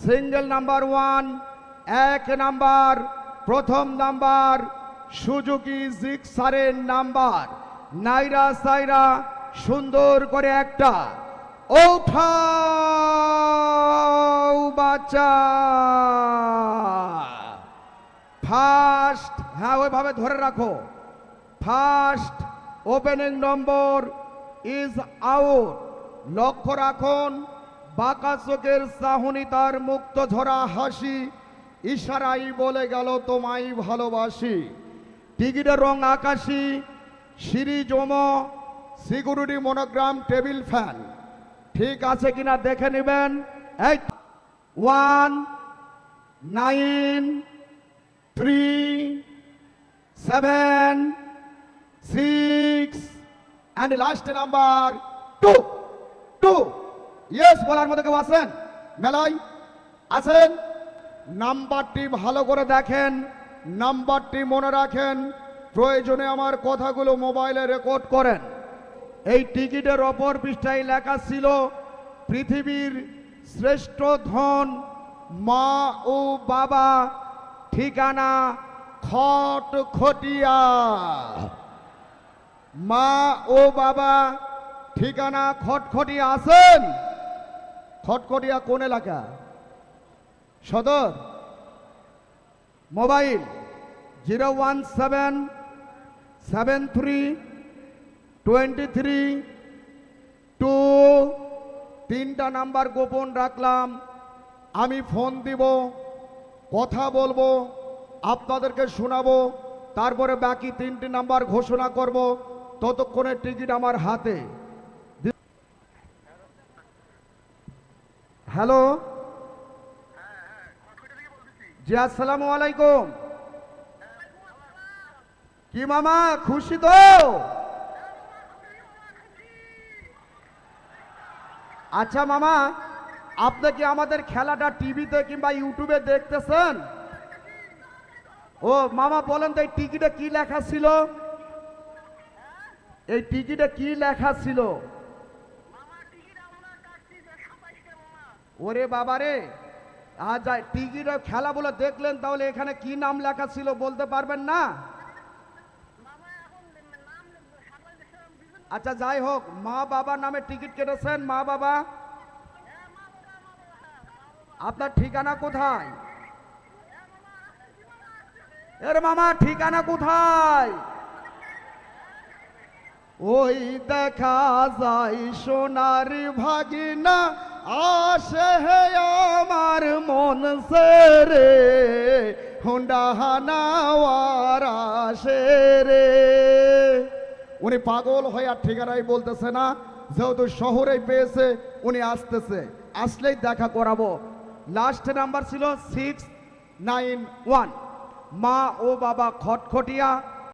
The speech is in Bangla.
সিঙ্গেল নাম্বার 1 এক নাম্বার প্রথম নাম্বার সুজুকি জিক্সারের নাম্বার নাইরা সাইরা সুন্দর করে একটা ওঠাও বাচ্চা ফার্স্ট, হ্যাঁ ওইভাবে ধরে রাখো। First opening number is out. লক্ষ্য রাখুন, বাঁকা চোখের চাহনি তার মুক্ত ঝরা হাসি ইশারাই বলে গেল তোমায় ভালোবাসি। টিকিটের রং আকাশি, সিঁড়ি জমো, সিকিউরিটি মনোগ্রাম, টেবিল ফ্যান ঠিক আছে কিনা দেখে নেবেন। 1 9 3 7 6 and last number 2 ইয়েস বলার মধ্যে কেউ আছেন? মেলাই আছেন? নাম্বারটি ভালো করে দেখেন, নাম্বারটি মনে রাখেন, প্রয়োজনে আমার কথাগুলো মোবাইলে রেকর্ড করেন। এই টিকিটের অপর পৃষ্ঠায় লেখা ছিল পৃথিবীর শ্রেষ্ঠ ধন মা ও বাবা, ঠিকানা খটখটিয়া। মা ও বাবা ঠিকানা খটখটিয়া আছেন? খটখটিয়া কোন এলাকা? সদর। মোবাইল 0177323 তিনটা নাম্বার গোপন রাখলাম। আমি ফোন দিব, কথা বলবো, আপনাদেরকে শোনাবো, তারপরে বাকি 3টি নাম্বার ঘোষণা করব। ততক্ষণে টিকিট আমার হাতে। হ্যালো, জি আসসালামু আলাইকুম। কি মামা খুশি তো? আচ্ছা মামা, আপনি কি আমাদের খেলাটা টিভিতে কিংবা ইউটিউবে দেখতেছেন? ও মামা বলেন তো, এই টিকিটে কি লেখা ছিল? এই টিকিটে কি লেখা ছিল? ওরে বাবারে, আজ টিকিটে খেলা বলে দেখলেন, তাহলে এখানে কি নাম লেখা ছিল বলতে পারবেন না? আচ্ছা যাই হোক, মা বাবার নামে টিকিট কেটেছেন? মা বাবা, আপনার ঠিকানা কোথায়? এর মামা ঠিকানা কোথায়? ওই দেখা যায় সোনার ভাগিনা আসে হে আমার মন সেরে হুন্ডা হানাওয়ার আসে রে। উনি পাগল হয়ে আর ঠিকানাই বলতেছে না, যেহেতু শহরেই পেয়েছে উনি আসতেছে, আসলেই দেখা করাবো। লাস্ট নাম্বার ছিল 691। মা ও বাবা খটখটিয়া।